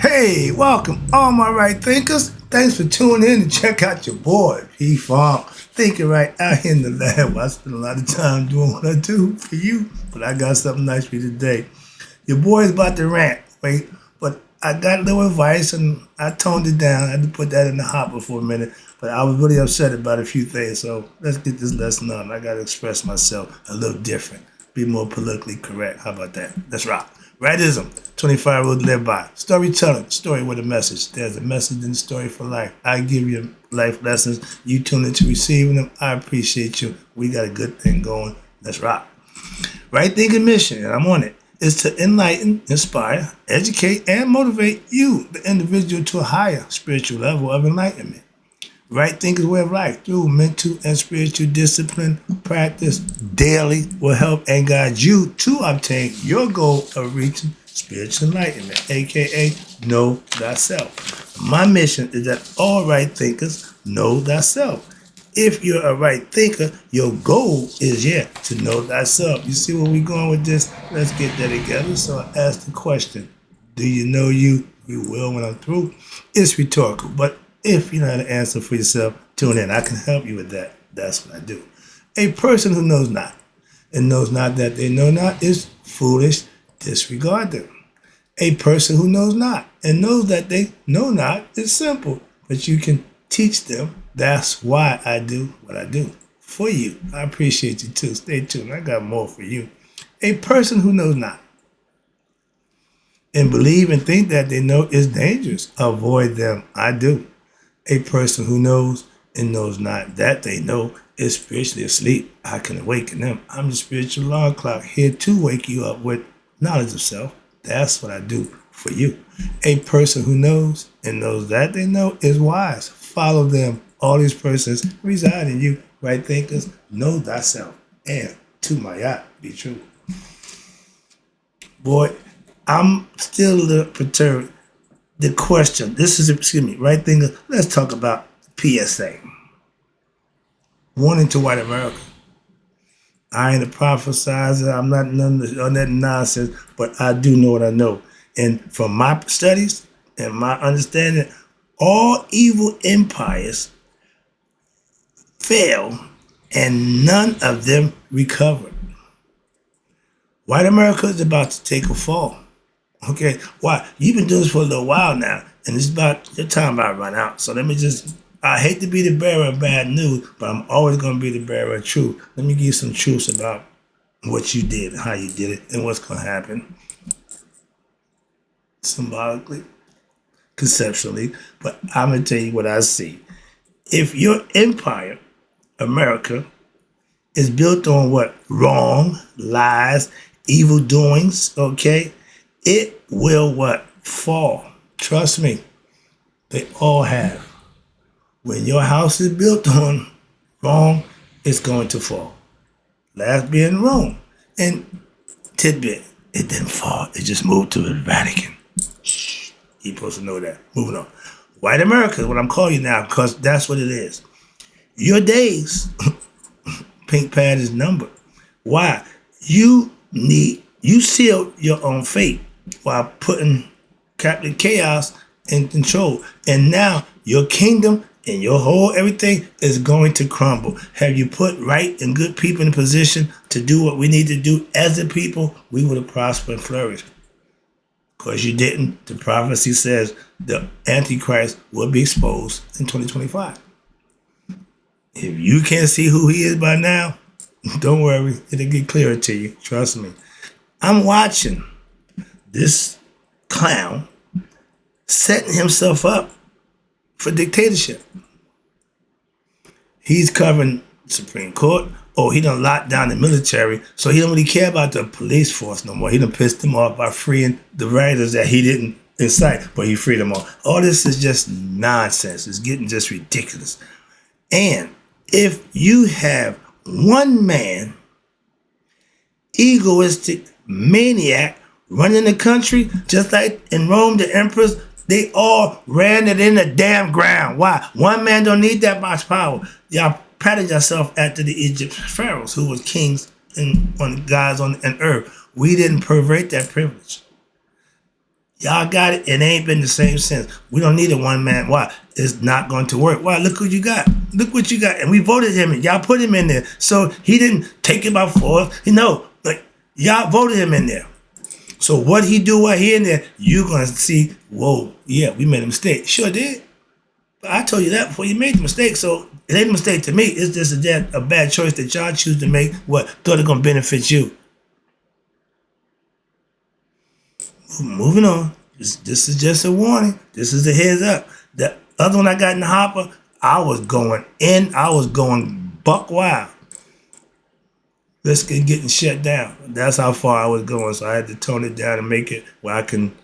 Hey, welcome, all my right thinkers. Thanks for tuning in and check out your boy, P Farm. Thinking right out here in the lab. I spend a lot of time doing what I do for you, but I got something nice for you today. Your boy is about to rant, wait, but I got a little advice and I toned it down. I had to put that in the hopper for a minute, but I was really upset about a few things, so let's get this lesson on. I got to express myself a little different, be more politically correct. How about that? Let's rock. Rightism, 25 rules to live by. Storytelling, story with a message. There's a message in the story for life. I give you life lessons. You tune into receiving them. I appreciate you. We got a good thing going. Let's rock. Right thinking mission, and I'm on it, is to enlighten, inspire, educate, and motivate you, the individual, to a higher spiritual level of enlightenment. Right thinking way of life through mental and spiritual discipline practice daily will help and guide you to obtain your goal of reaching spiritual enlightenment, aka know thyself. My mission is that all right thinkers know thyself. If you're a right thinker, your goal is to know thyself. You see where we're going with this? Let's get that together. So I ask the question, do you know you? You will when I'm through. It's rhetorical, but if you know how to answer for yourself, tune in. I can help you with that. That's what I do. A person who knows not and knows not that they know not is foolish. Disregard them. A person who knows not and knows that they know not is simple, but you can teach them. That's why I do what I do for you. I appreciate you too. Stay tuned. I got more for you. A person who knows not and believe and think that they know is dangerous. Avoid them. I do. A person who knows and knows not that they know is spiritually asleep. I can awaken them. I'm the spiritual alarm clock here to wake you up with knowledge of self. That's what I do for you. A person who knows and knows that they know is wise. Follow them. All these persons reside in you. Right thinkers, know thyself. And to my yacht, be true. Boy, I'm still a little perturbed. The question, right thinker, let's talk about PSA. Warning to white America. I ain't a prophesizer. I'm not none of that nonsense, but I do know what I know. And from my studies and my understanding, all evil empires fail and none of them recovered. White America is about to take a fall. Okay, why? You've been doing this for a little while now, and it's about your time about to run out. So I hate to be the bearer of bad news, but I'm always going to be the bearer of truth. Let me give you some truths about what you did, how you did it, and what's going to happen symbolically, conceptually, but I'm going to tell you what I see. If your empire, America, is built on what? Wrong, lies, evil doings, okay? It will what? Fall. Trust me. They all have. When your house is built on wrong, it's going to fall. Last being Rome. And tidbit, it didn't fall. It just moved to the Vatican. Shh. You're supposed to know that. Moving on. White America is what I'm calling you now because that's what it is. Your days, pink pad is numbered. Why? You seal your own fate while putting Captain Chaos in control. And now your kingdom and your whole everything is going to crumble. Have you put right and good people in a position to do what we need to do as a people, we would have prospered and flourished. Because you didn't. The prophecy says the Antichrist will be exposed in 2025. If you can't see who he is by now, don't worry. It'll get clearer to you. Trust me. I'm watching this clown setting himself up for dictatorship. He's covering the Supreme Court. Oh, he done locked down the military, so he don't really care about the police force no more. He done pissed them off by freeing the writers that he didn't incite, but he freed them all. All this is just nonsense. It's getting just ridiculous. And if you have one man, egoistic maniac, running the country, just like in Rome, the emperors, they all ran it in the damn ground. Why? One man don't need that much power. Y'all patted yourself after the Egyptian pharaohs, who was kings and on earth. We didn't pervert that privilege. Y'all got it. It ain't been the same since. We don't need a one man. Why? It's not going to work. Why? Look who you got. Look what you got. And we voted him in. Y'all put him in there. So he didn't take it by force. You know, like y'all voted him in there. So what he do while he in there, you're gonna see, whoa, yeah, we made a mistake. Sure did. But I told you that before you made the mistake. So it ain't a mistake to me. It's just a bad choice that y'all choose to make. What thought it gonna benefit you. Moving on. This is just a warning. This is a heads up. The other one I got in the hopper, I was going in. I was going buck wild. Let's get getting shut down. That's how far I was going. So I had to tone it down and make it where I can,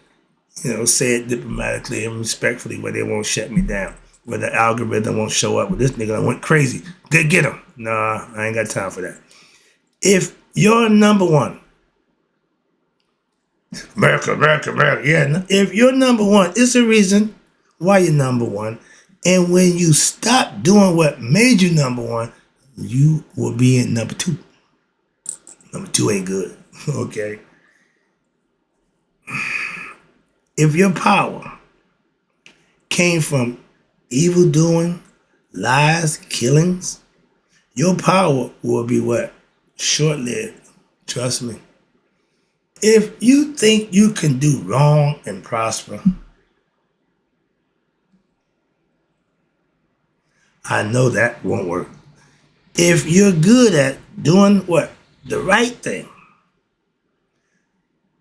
say it diplomatically and respectfully where they won't shut me down. Where the algorithm won't show up. Well, this nigga went crazy. Get him. Nah, I ain't got time for that. If you're number one, America, America, America. Yeah, if you're number one, it's a reason why you're number one. And when you stop doing what made you number one, you will be in number two. Number two ain't good. Okay. If your power came from evil doing, lies, killings, your power will be what? Short-lived. Trust me. If you think you can do wrong and prosper, I know that won't work. If you're good at doing what? The right thing,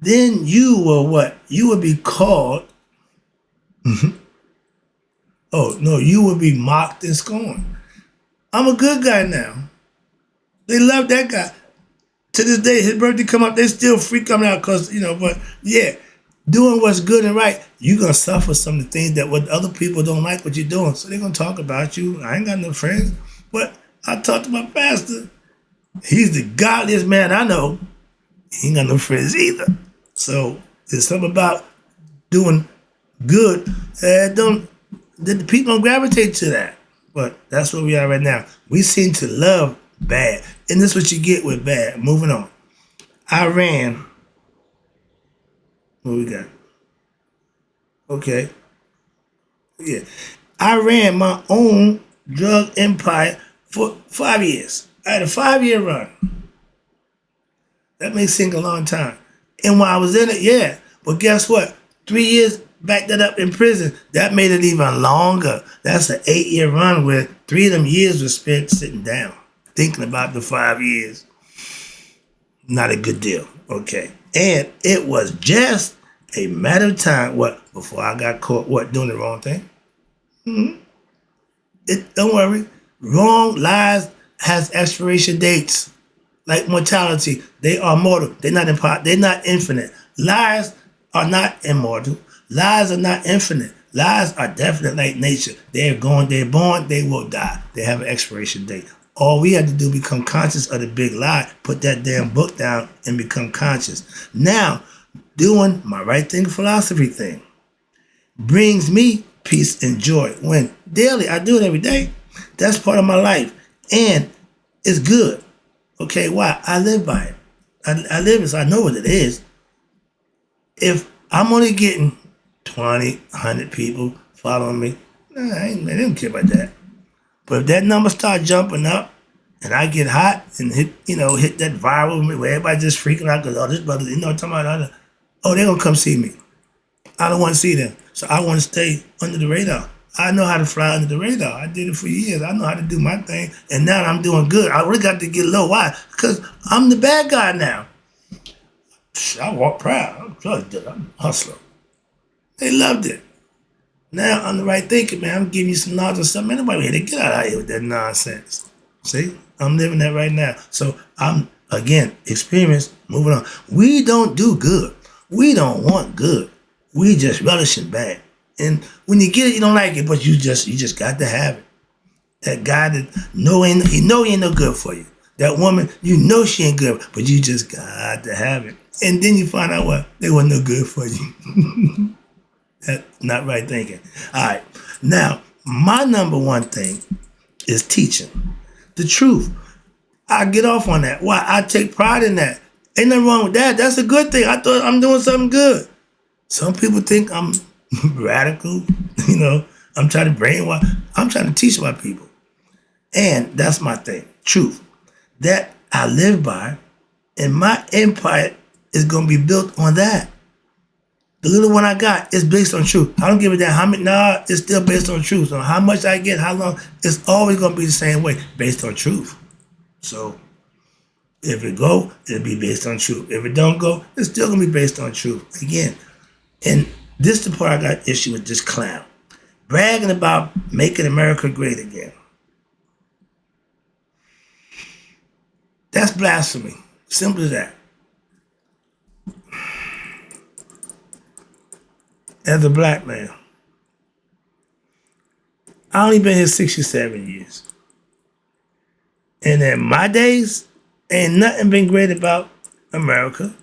then you will what? You will be called. Oh, no, you will be mocked and scorned. I'm a good guy now. They love that guy. To this day, his birthday come up, they still freak coming out because, but yeah, doing what's good and right, you're going to suffer some of the things that what other people don't like what you're doing. So they're going to talk about you. I ain't got no friends, but I talked to my pastor. He's the godliest man I know. He ain't got no friends either. So there's something about doing good that the people don't gravitate to that. But that's where we are right now. We seem to love bad. And this is what you get with bad. Moving on. Iran. What we got? Okay. Yeah. I ran my own drug empire for 5 years. I had a 5-year run. That may seem a long time. And when I was in it, yeah. But guess what? 3 years back that up in prison. That made it even longer. That's an 8-year run where 3 of them years were spent sitting down, thinking about the 5 years. Not a good deal. Okay. And it was just a matter of time, before I got caught, doing the wrong thing? Don't worry. Wrong lies has expiration dates. Like mortality, they are mortal. They're not infinite. Lies are not immortal. Lies are not infinite. Lies are definite like nature. They're born, they will die. They have an expiration date. All we have to do is become conscious of the big lie, put that damn book down and become conscious. Now, doing my right thing philosophy thing brings me peace and joy. When daily, I do it every day. That's part of my life. And it's good. Okay, why? I live by it. I live it, so I know what it is. If I'm only getting 20, 100 people following me, they don't care about that. But if that number start jumping up and I get hot and hit that viral where everybody just freaking out because, this brother, talking about, they're going to come see me. I don't want to see them. So I want to stay under the radar. I know how to fly under the radar. I did it for years. I know how to do my thing. And now I'm doing good. I really got to get low. Why? Because I'm the bad guy now. I walk proud. I'm a hustler. They loved it. Now I'm the right thinking, man. I'm giving you some knowledge or something. Anybody here to get out of here with that nonsense. See? I'm living that right now. So I'm, again, experienced, moving on. We don't do good. We don't want good. We just relish in bad. And when you get it, you don't like it, but you just got to have it. That guy that he ain't no good for you. That woman, she ain't good, but you just got to have it. And then you find out what? They weren't no good for you. That's not right thinking. All right. Now, my number one thing is teaching the truth. I get off on that. Why? I take pride in that. Ain't nothing wrong with that. That's a good thing. I thought I'm doing something good. Some people think I'm radical, you know. I'm trying to brainwash. I'm trying to teach my people. And that's my thing. Truth. That I live by. And my empire is going to be built on that. The little one I got is based on truth. I don't give a damn how many. Nah, it's still based on truth. So how much I get, how long, it's always going to be the same way, based on truth. So if it go, it'll be based on truth. If it don't go, it's still going to be based on truth. Again, and this is the part I got issue with this clown. Bragging about making America great again. That's blasphemy. Simple as that. As a black man, I only been here 67 years. And in my days, ain't nothing been great about America.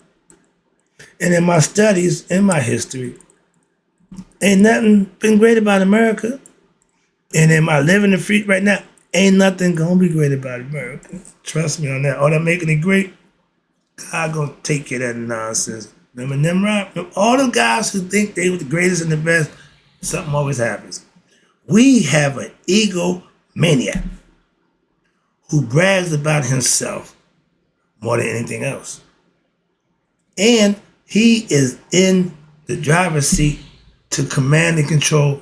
And in my studies, in my history, ain't nothing been great about America. And in my living the free right now, ain't nothing gonna be great about America. Trust me on that. All that making it great, God gonna take care of that nonsense. Remember Nimrod? All them guys who think they were the greatest and the best, something always happens. We have an egomaniac who brags about himself more than anything else. And he is in the driver's seat to command and control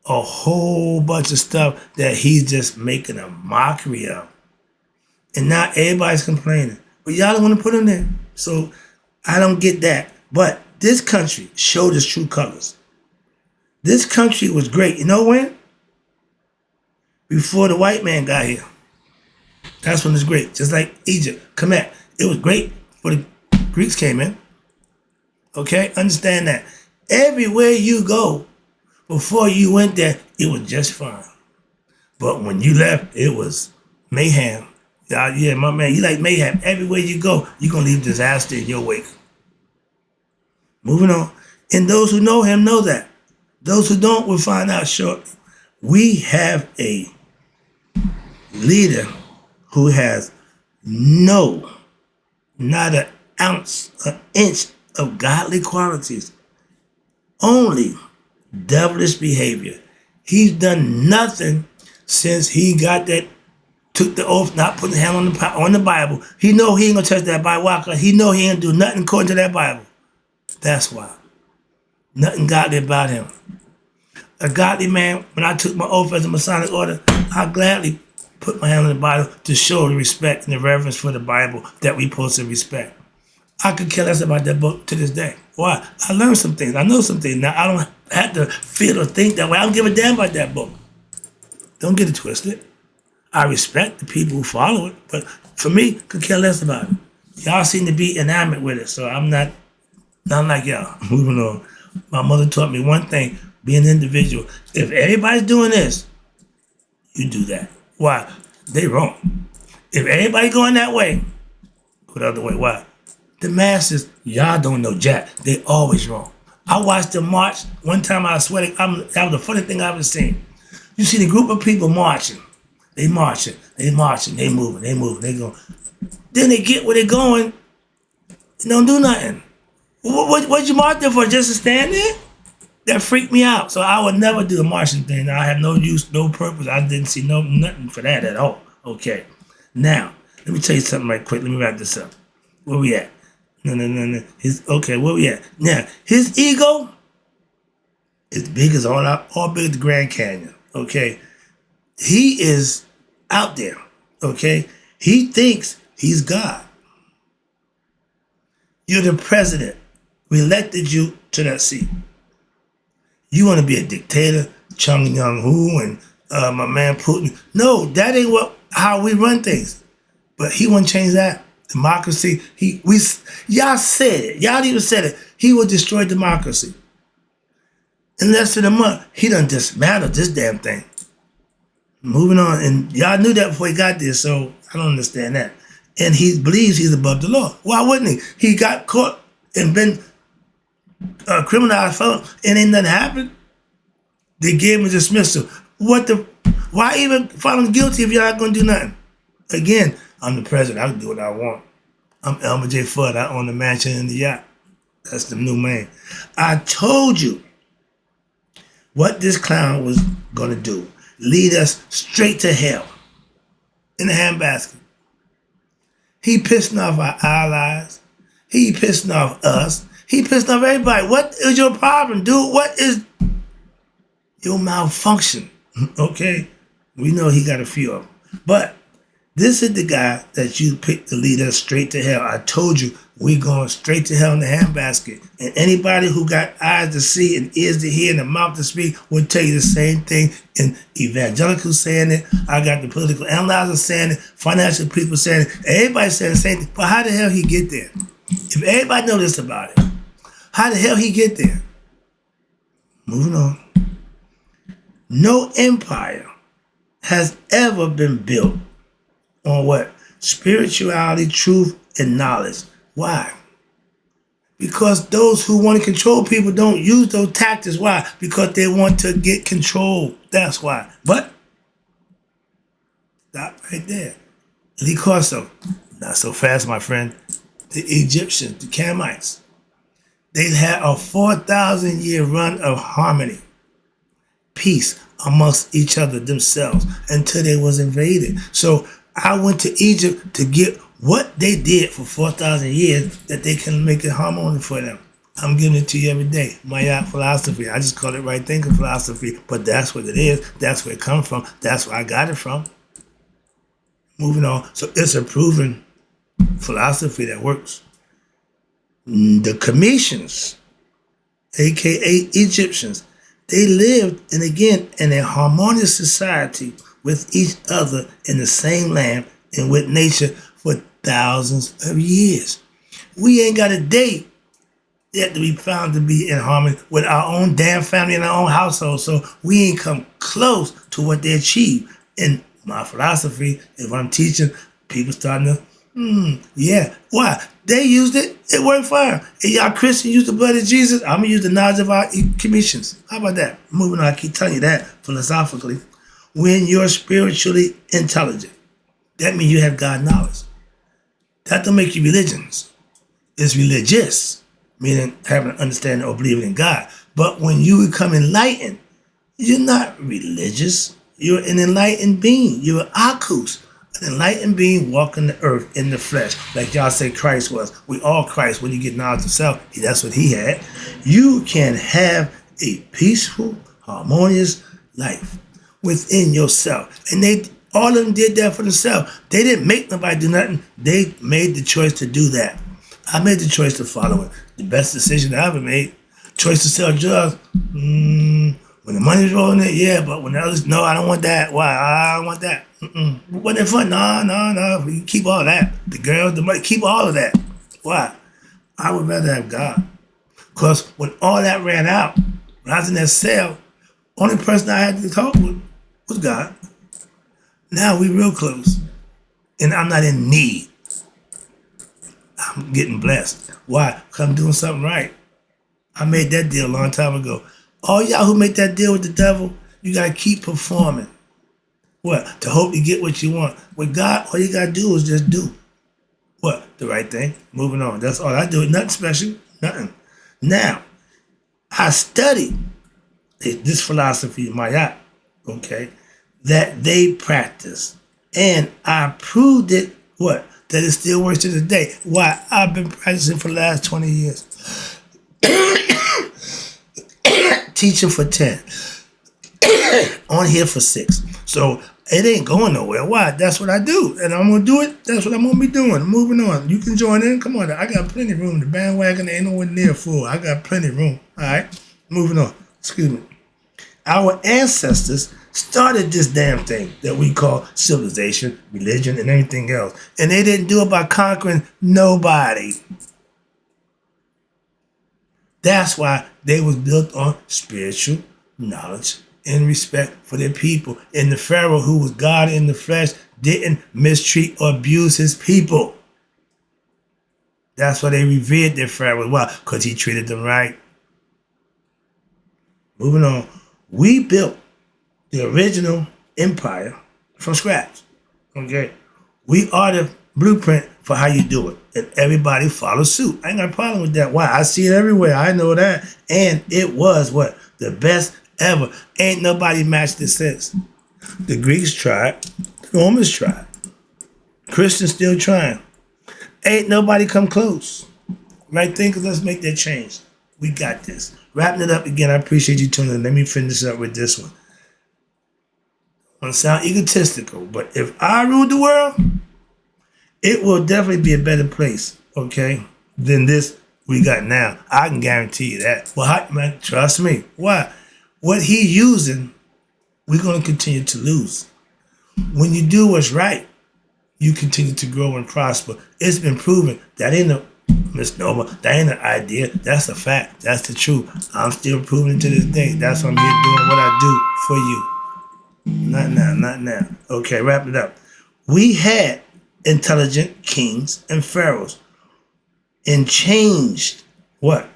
a whole bunch of stuff that he's just making a mockery of. And now everybody's complaining. But y'all don't want to put him there. So I don't get that. But this country showed its true colors. This country was great. You know when? Before the white man got here. That's when it's great. Just like Egypt. Kemet. It was great before the Greeks came in. Okay? Understand that. Everywhere you go, before you went there, it was just fine. But when you left, it was mayhem. Yeah, my man, you like mayhem. Everywhere you go, you're going to leave disaster in your wake. Moving on. And those who know him know that. Those who don't will find out shortly. We have a leader who has not an ounce, an inch of godly qualities. Only devilish behavior. He's done nothing since he got that, took the oath, not putting the hand on the Bible. He know he ain't gonna touch that Bible. He know he ain't do nothing according to that Bible. That's why. Nothing godly about him. A godly man, when I took my oath as a Masonic order, I gladly put my hand on the Bible to show the respect and the reverence for the Bible that we supposed to respect. I could care less about that book to this day. Why? I learned some things. I know some things. Now, I don't have to feel or think that way. I don't give a damn about that book. Don't get it twisted. I respect the people who follow it, but for me, could care less about it. Y'all seem to be enamored with it, so I'm not like y'all. Moving on. My mother taught me one thing, be an individual. If everybody's doing this, you do that. Why? They wrong. If everybody going that way, go the other way. Why? The masses, y'all don't know jack. They always wrong. I watched them march. One time I was sweating. That was the funny thing I ever seen. You see the group of people marching. They marching, they moving, they going. Then they get where they're going, they don't do nothing. What you march there for, just to stand there? That freaked me out. So I would never do the marching thing. I had no use, no purpose. I didn't see nothing for that at all. Okay. Now, let me tell you something right quick. Let me wrap this up. Where we at? No. Where we at? Now, his ego is big as all big as the Grand Canyon. Okay. He is out there. Okay. He thinks he's God. You're the president. We elected you to that seat. You want to be a dictator, Chung Young-Hoo and my man Putin. No, that ain't how we run things. But he wouldn't change that. Democracy, y'all said it. Y'all even said it. He would destroy democracy. In less than a month, he done dismantled this damn thing. Moving on, and y'all knew that before he got there, so I don't understand that. And he believes he's above the law. Why wouldn't he? He got caught and been criminalized, and ain't nothing happened. They gave him a dismissal. Why even find him guilty if y'all not gonna do nothing? Again, I'm the president. I can do what I want. I'm Elmer J. Fudd. I own the mansion and the yacht. That's the new man. I told you what this clown was going to do. Lead us straight to hell in the handbasket. He pissing off our allies. He pissing off us. He pissing off everybody. What is your problem, dude? What is your malfunction? Okay? We know he got a few of them. But this is the guy that you picked to lead us straight to hell. I told you we're going straight to hell in the handbasket. And anybody who got eyes to see and ears to hear and a mouth to speak will tell you the same thing. And evangelicals saying it. I got the political analyzers saying it. Financial people saying it. Everybody saying the same thing. But how the hell he get there? If everybody knows this about it, how the hell he get there? Moving on. No empire has ever been built on what? Spirituality, truth, and knowledge. Why? Because those who want to control people don't use those tactics. Why? Because they want to get control. That's why. But stop right there. Because of, not so fast, my friend, the Egyptians, the Canaanites, they had a 4,000-year run of harmony, peace amongst each other themselves until they was invaded. So I went to Egypt to get what they did for 4,000 years that they can make it harmonious for them. I'm giving it to you every day. My philosophy. I just call it right thinking philosophy, but that's what it is. That's where it comes from. That's where I got it from. Moving on. So it's a proven philosophy that works. The Commissions, aka Egyptians, they lived, and again, in a harmonious society with each other in the same land and with nature for thousands of years. We ain't got a day yet to be found to be in harmony with our own damn family and our own household. So we ain't come close to what they achieved. In my philosophy, if I'm teaching, people starting to, yeah. Why? They used it. It worked fine. And y'all Christians use the blood of Jesus. I'm going to use the knowledge of our commissions. How about that? Moving on, I keep telling you that philosophically. When you're spiritually intelligent, that means you have God knowledge. That don't make you religions. It's religious, meaning having an understanding or believing in God. But when you become enlightened, you're not religious. You're an enlightened being. You're an Akus, an enlightened being walking the earth in the flesh. Like y'all say Christ was. We all Christ. When you get knowledge of self, that's what he had. You can have a peaceful, harmonious life within yourself. And all of them did that for themselves. They didn't make nobody do nothing. They made the choice to do that. I made the choice to follow it. The best decision I ever made. Choice to sell drugs. When the money's rolling in, yeah, but when the others, no, I don't want that. Why? I don't want that. Wasn't it fun? No. You keep all that. The girls, the money, keep all of that. Why? I would rather have God. Because when all that ran out, when I was in that cell, only person I had to talk with was God. Now we real close. And I'm not in need. I'm getting blessed. Why? Because I'm doing something right. I made that deal a long time ago. All y'all who make that deal with the devil, you got to keep performing. What? To hope you get what you want. With God, all you got to do is just do. What? The right thing. Moving on. That's all I do. Nothing special. Nothing. Now, I studied this philosophy, Mayat, okay, that they practice. And I proved it, what? That it still works to this day. Why? I've been practicing for the last 20 years. Teaching for 10. On here for 6. So it ain't going nowhere. Why? That's what I do. And I'm going to do it. That's what I'm going to be doing. Moving on. You can join in. Come on. I got plenty of room. The bandwagon ain't nowhere near full. I got plenty of room. All right. Moving on. Excuse me. Our ancestors started this damn thing that we call civilization, religion, and everything else. And they didn't do it by conquering nobody. That's why they was built on spiritual knowledge and respect for their people. And the Pharaoh, who was God in the flesh, didn't mistreat or abuse his people. That's why they revered their Pharaoh. Why? Because he treated them right. Moving on. We built the original empire from scratch. Okay? We are the blueprint for how you do it. And everybody follows suit. I ain't got a problem with that. Why? I see it everywhere. I know that. And it was what? The best ever. Ain't nobody matched it since. The Greeks tried. The Romans tried. Christians still trying. Ain't nobody come close. Right thinkers, let's make that change. We got this. Wrapping it up again, I appreciate you tuning in. Let me finish up with this one. I want to sound egotistical, but if I ruled the world, it will definitely be a better place, okay, than this we got now. I can guarantee you that. Well, man, trust me. Why? What he using, we're going to continue to lose. When you do what's right, you continue to grow and prosper. It's been proven. That ain't a misnomer. That ain't an idea. That's a fact. That's the truth. I'm still proving it to this day. That's why I'm here doing what I do for you. Not now, not now. Okay, wrap it up. We had intelligent kings and pharaohs and changed what?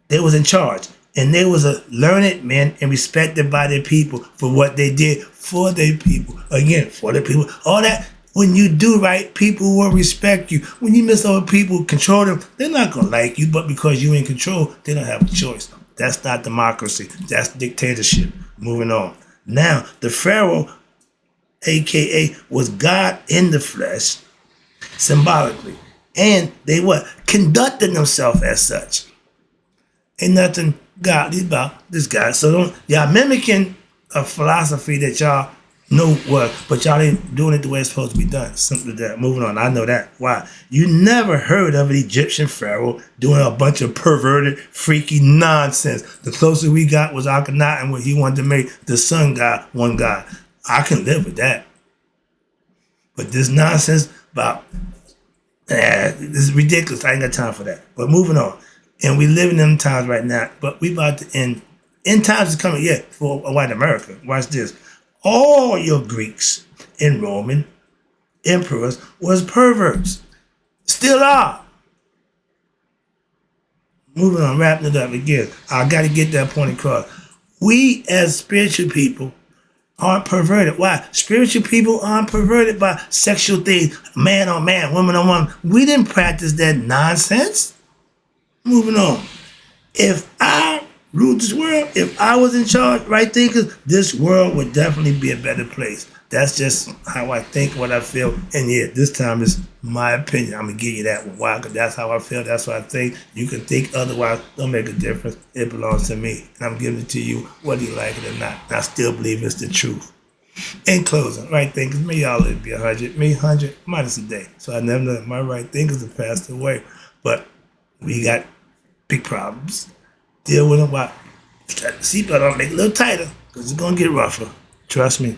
They was in charge. And they was a learned men and respected by their people for what they did for their people. Again, for the people. All that, when you do right, people will respect you. When you miss over people, control them, they're not going to like you, but because you're in control, they don't have a choice. That's not democracy. That's dictatorship. Moving on. Now, the Pharaoh, a.k.a. was God in the flesh, symbolically. And they what? Conducted themselves as such. Ain't nothing godly about this guy. So don't y'all mimicking a philosophy that y'all know what, but y'all ain't doing it the way it's supposed to be done. Simple as that. Moving on. I know that. Why? You never heard of an Egyptian pharaoh doing a bunch of perverted, freaky nonsense. The closest we got was Akhenaten, where he wanted to make the sun god one god. I can live with that. But this nonsense about this is ridiculous. I ain't got time for that. But moving on. And we live in them times right now, but we about to end. End times is coming, yeah, for a white America. Watch this. All your Greeks and Roman emperors was perverts. Still are. Moving on, wrapping it up again. I got to get that point across. We as spiritual people aren't perverted. Why? Spiritual people aren't perverted by sexual things, man on man, woman on woman. We didn't practice that nonsense. Moving on. If I ruled this world, if I was in charge, right thinkers, this world would definitely be a better place. That's just how I think, what I feel. And yeah, this time is my opinion. I'm going to give you that one. Why? Because that's how I feel. That's what I think. You can think otherwise. Don't make a difference. It belongs to me. And I'm giving it to you, whether you like it or not. And I still believe it's the truth. In closing, right thinkers, may y'all live be 100. Me, 100 minus a day. So I never know my right thinkers have passed away. But we got big problems. Deal with them. Why? Seatbelt on, make it a little tighter, because it's going to get rougher. Trust me.